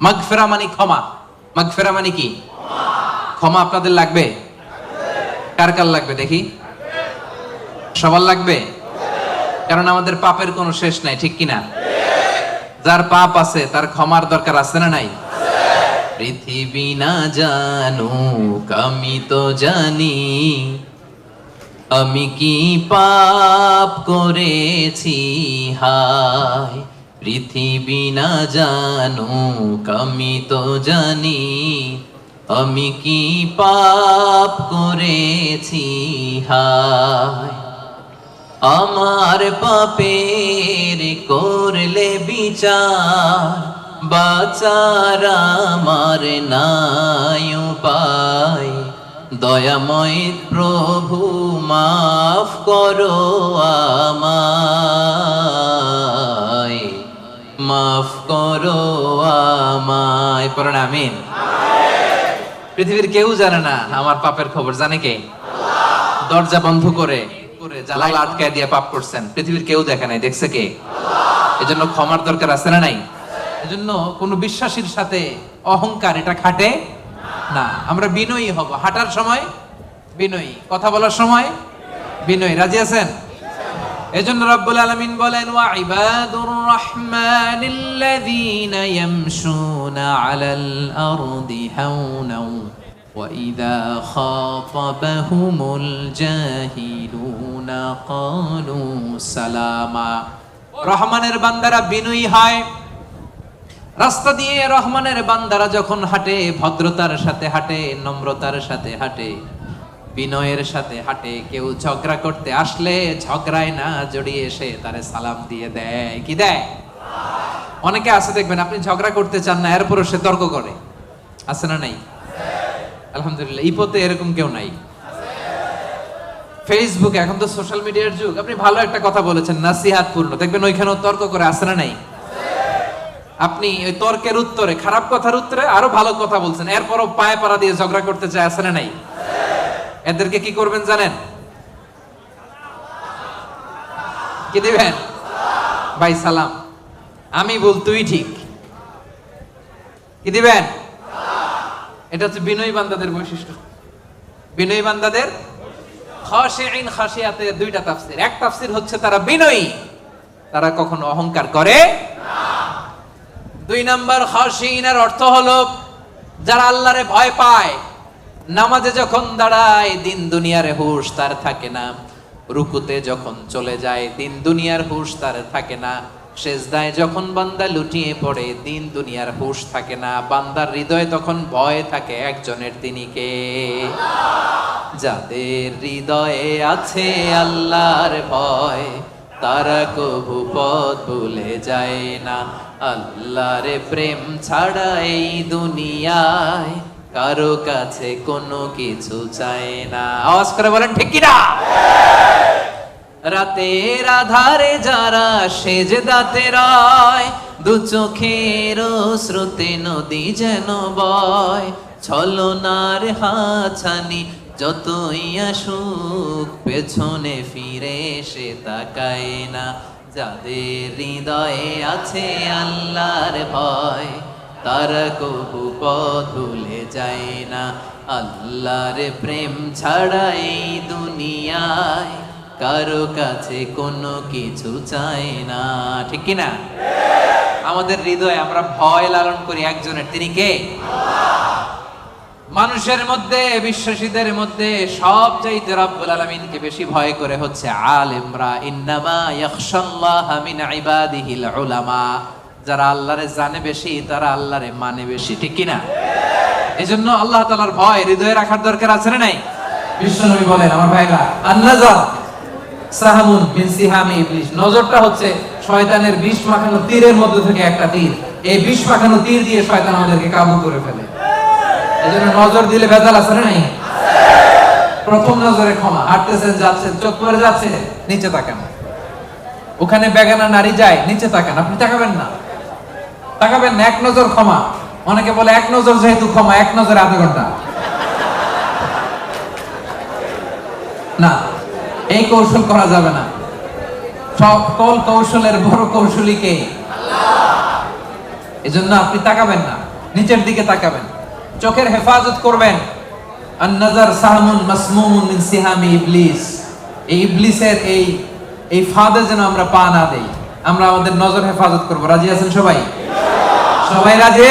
মাগফিরা মানে ক্ষমা। মাগফিরা মানে কি? ক্ষমা। আপনাদের লাগবে? কার কার লাগবে দেখি? সবার লাগবে, কারণ আমাদের পাপের কোনো শেষ নাই, ঠিক কিনা? যার পাপ আছে তার ক্ষমার দরকার আছে না নাই? পৃথিবী না জানুক আমি তো জানি, আমি কি পাপ করেছি হায়। পৃথিবী না জানুক আমি তো জানি, আমি কি পাপ করেছি হায়। আমার পাপের করলে বিচার, বাঁচার আমার নাই উপায়। দয়াময় প্রভু মাফ করো আমায়, মাফ করো আমায়। পড়েন আমিন। পৃথিবীর কেউ জানে না আমার পাপের খবর, জানে কে? দরজা বন্ধ করে জানালা আটকায় দিয়ে পাপ করছেন, পৃথিবীর কেউ দেখে নাই, দেখছে কে? এজন্য ক্ষমার দরকার আছে না নাই? এজন্য কোন বিশ্বাসীর সাথে অহংকার এটা খাটে না। আমরা বিনয়ী হব, হাঁটার সময় বিনয়ী, কথা বলার সময় বিনয়ী। রাজি আছেন? এজন্য রব্বুল আলামিন বলেন, ওয়া ইবাদুর রাহমানিল্লাযীনা ইয়ামশুনা আলাল আরদি হাওনা ওয়া ইযা খাতাবাহুমুল জাহিলুনা ক্বালু সালামা। রহমানের বান্দারা বিনয়ী হয়। রাস্তা দিয়ে রহমানের বান্দারা যখন হাঁটে, ভদ্রতার সাথে হাঁটে, নম্রতার সাথে হাঁটে, বিনয়ের সাথে হাঁটে। কেউ ঝগড়া করতে আসলে ঝগড়ায় না জড়িয়ে এসে তারে সালাম দিয়ে দেয়। কি দেয়? অনেকে আছে দেখবেন, আপনি ঝগড়া করতে চান না, এরপরও সে তর্ক করে। আছে না নাই? আলহামদুলিল্লাহ, ইপোতে এরকম কেউ নাই। ফেসবুকে এখন তো সোশ্যাল মিডিয়ার যুগ, আপনি ভালো একটা কথা বলেছেন নাসিহাত পূর্ণ, দেখবেন ওইখানেও তর্ক করে। আছে না নাই? আপনি ওই তর্কের উত্তরে, খারাপ কথার উত্তরে আরো ভালো কথা বলছেন, এরপরও পায়ে পাড়া দিয়ে ঝগড়া করতে চায়। আছে না নাই? এদেরকে কি করবেন জানেন? কি দিবেন? ভাই সালাম, আমি বল তুই ঠিক। কি দিবেন? এটা হচ্ছে বিনয়ী বান্দাদের বৈশিষ্ট্য। বিনয়ী বান্দাদের খাশিঈন খাশিয়াতের দুইটা তাফসীর। এক তাফসীর হচ্ছে তারা বিনয়ী, তারা কখনো অহংকার করে না। দুই নাম্বার, খাশিঈনের অর্থ হলো যারা আল্লাহরে ভয় পায়। নামাজে যখন দাঁড়ায় দিন দুনিয়ার হুঁশ তার থাকে না, রুকুতে যখন চলে যায় দিন দুনিয়ার হুঁশ তার থাকে না, সেজদায় যখন বান্দা লুটিয়ে পড়ে দিন দুনিয়ার হুঁশ থাকে না। বান্দার হৃদয়ে তখন ভয় থাকে একজনের, তিনি কে? যাদের হৃদয়ে আছে আল্লাহর ভয়, তারা কবু পথ ভুলে যায় না। আল্লাহর প্রেম ছাড়া এই দুনিয়ায় কারো কাছে কোনো কিছু চায় না। আওয়াজ করে বলেন ঠিক কিনা? রাতের আধারে যারা সেজদাতে রয়, দু চোখের স্রোতে নদী যেন বয়। ছলনার হাছানি যতই আসুক পেছনে ফিরে সে তাকায় না। যাদের হৃদয়ে আছে আল্লাহর ভয়, তারা কবু পথ ভুলে যায় না। আল্লাহর প্রেম ছাড়া এই দুনিয়ায় কারো কাছে কোনো কিছু চায় না। ঠিক কিনা? আমাদের হৃদয়ে আমরা ভয় লালন করি একজনের, তিনি কে? মানুষের মধ্যে, বিশ্বাসীদের মধ্যে সবচাইতে রব্বুল আলামিনকে বেশি ভয় করে হচ্ছে আলেমরা। ইন্নামা ইয়াখশাল্লাহা মিন ইবাদিহিল উলামা। যারা আল্লাহরে জানে বেশি, তারা আল্লাহরে মানে বেশি। ঠিক কিনা? এজন্য আল্লাহ তাআলার ভয় হৃদয়ে রাখার দরকার আছে না নাই? বিশ্বনবী বলেন, আমার ভাইরা, আন-নাযার সাহামুন মিন সিহামি ইবলিস। নজরটা হচ্ছে শয়তানের বিষ মাখানো তীরের মধ্যে থেকে একটা তীর। এই বিষ মাখানো তীর দিয়ে শয়তান আমাদেরকে কাবু করে ফেলে। এজন্য নজর দিলে ভেজাল আছে না নাই? প্রথম নজরে ক্ষমা। হাঁটতেছেন, যাচ্ছেন, চোখ পড়ে যাচ্ছে, নিচে তাকান। ওখানে বেগানা নারী যায়, নিচে তাকান। আপনি তাকাবেন না, তাকাবেন না। এক নজর ক্ষমা। অনেকে বলে এক নজর যেহেতু ক্ষমা, এক নজরে আধা ঘন্টা। না, এই কৌশল করা যাবে না। সকল কৌশলের বড় কৌশলী কে? আল্লাহ। এজন্য আপনি তাকাবেন না। নিচের দিকে তাকাবেন, চোখের হেফাজত করবেন। আন-নাজার সাহমুন মাসমুমুন মিন সিহামি ইবলিস। এই ইবলিসের এই ফাঁদে যেন আমরা পা না দেই, আমরা আমাদের নজর হেফাজত করব। রাজি আছেন সবাই? সবাই রাজি?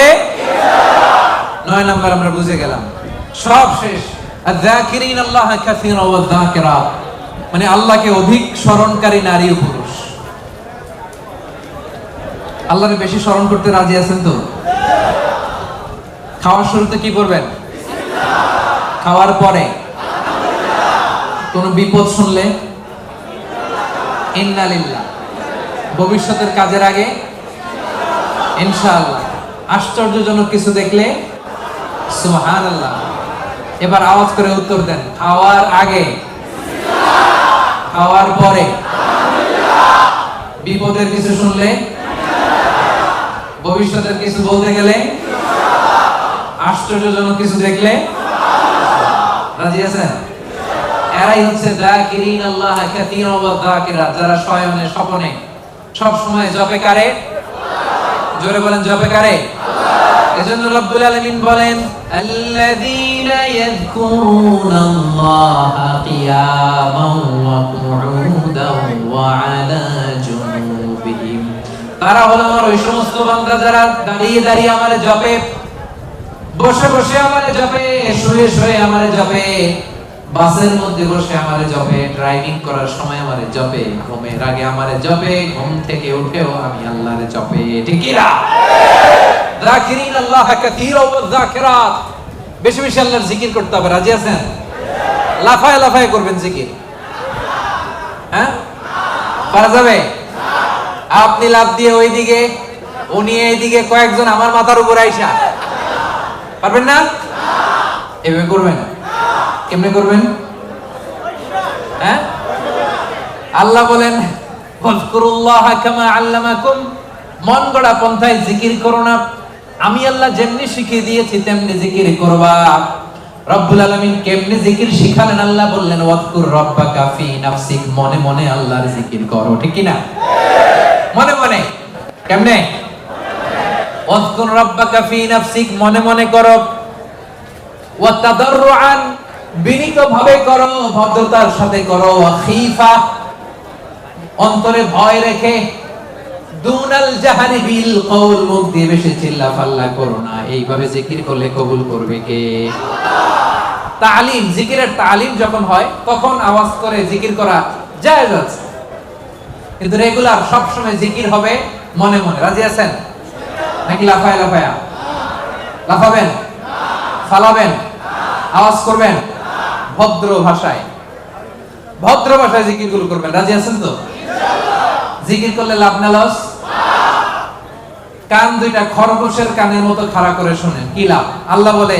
9 নাম্বার আমরা বুঝে গেলাম, সব শেষ। আয-যাকিরিন আল্লাহ কাসীরা ওয়া যাকিরাত, মানে আল্লাহকে অধিক স্মরণকারী নারী ও পুরুষ। আল্লাহকে বেশি স্মরণ করতে রাজি আছেন তো? খাওয়ার শুরুতে কি করবেন? খাওয়ার পরে কোন বিপদ শুনলে ইন্না লিল্লাহ, ভবিষ্যতের কাজের আগে ইনশাআল্লাহ, আশ্চর্যজনক কিছু দেখলে সুবহানাল্লাহ। এবার আওয়াজ করে উত্তর দেন, খাওয়ার আগে, খাওয়ার পরে, বিপদের কিছু শুনলে, ভবিষ্যতের কিছু বলতে গেলে, আশ্চর্যজনক কিছু দেখলে। রাজি আছেন? এরাই হচ্ছে যাকিরিন আল্লাহ কাসীরা ওয়া যাকিরাত, যারা শয়নে স্বপনে সব সময় জপে কারে? জোরে বলেন, জপে কারে? এজন্য রব্বুল আলামিন বলেন, আল্লাযীনা ইয়াযকুরুনাল্লাহা কিয়ামান ওয়া কুউদান ওয়া আলা জুনুবিহিম। তারা হলো আমার ওই সমস্ত বান্দা যারা দাঁড়িয়ে দাঁড়িয়ে আমারে জপে, বসে বসে আমারে জপে, শুয়ে শুয়ে আমারে জপে, বাসের মধ্যে বসে আমারে জপে, ড্রাইভিং করার সময় আমারে জপে, ঘুমের আগে আমারে জপে, ঘুম থেকে উঠেও আমি আল্লাহরে জপে। ঠিক কি না? যাকিরিন আল্লাহ কাসীরা ওয়া যাকিরাত, বেশি বেশি আল্লাহর জিকির করতে হবে। রাজি আছেন? লাফায় লাফায় করবেন জিকির, হ্যাঁ? পারা যাবে? আপনি লাফ দিয়ে ওইদিকে, উনি এইদিকে, কয়েকজন আমার মাথার উপর আইসা, পারবেন না? এভাবে করবেন? কেমনে করবেন? হ্যাঁ? আল্লাহ বলেন, ওয়াজকুরুল্লাহা কামা আল্লামাকুম, মন গড়া পন্থায় জিকির করো না, আমি আল্লাহ যেমনি শিখিয়ে দিয়েছি তেমনি জিকির করবা। রব্বুল আলামিন কেমনে জিকির শিখালেন? আল্লাহ বললেন, ওয়াজকুর রাব্বাকা ফি নাফসিক, মনে মনে আল্লাহর জিকির করো। ঠিক কি না? মনে মনে। কেমনে? ওয়াজকুর রাব্বাকা ফি নাফসিক, মনে মনে করো। ওয়া তাদাররুআন, বিনীতভাবে করো, ভদ্রতার সাথে করো। ওয়া খীফা, অন্তরে ভয় রেখে। দুনাল জাহারি বিল কওল, মুখ দিয়ে বেশি চিল্লা ফাল্লা করো না। এইভাবে জিকির করলে কবুল করবে কে? তালিম, জিকিরের তালিম যখন হয় তখন আওয়াজ করে জিকির করা জায়েজ আছে, কিন্তু রেগুলার সব সময় জিকির হবে মনে মনে। রাজি আছেন নাকি লাফায় লাফায়া? লাফাবেন, ফালাবেন, আওয়াজ করবেন, ভদ্র ভাষায়, ভদ্র ভাষায় জিকিরগুলো করবেন। রাজি আছেন তো? জিকির করলে লাভ না লস? কান দুইটা খরগোশের কানের মতো খাড়া করে শুনেন, কি লাভ? আল্লাহ বলে,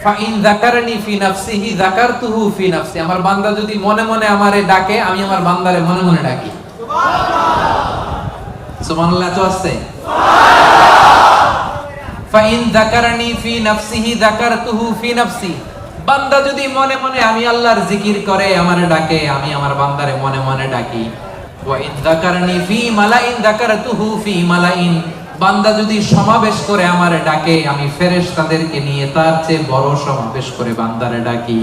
ফাইন যাকারনি ফি নাফসিহি যাকারতুহু ফি নাফসি, আমার বান্দা যদি মনে মনে আমারে ডাকে, আমি আমার বান্দারে মনে মনে ডাকি। সুবহানাল্লাহ। সুবহানাল্লাহ তো আছে। ফাইন যাকারনি ফি নাফসিহি যাকারতুহু ফি নাফসি, বান্দা যদি মনে মনে আমি আল্লাহর জিকির করে আমারে ডাকে, আমি আমার বান্দারে মনে মনে ডাকি। ওয়া ইন যাকারনি ফি মালাইন যাকারতুহু ফি মালাইন, বান্দা যদি সমাবেশ করে আমারে ডাকে, আমি ফেরেশতাদেরকে নিয়ে তার চেয়ে বড় সমাবেশ করে বান্দারে ডাকি।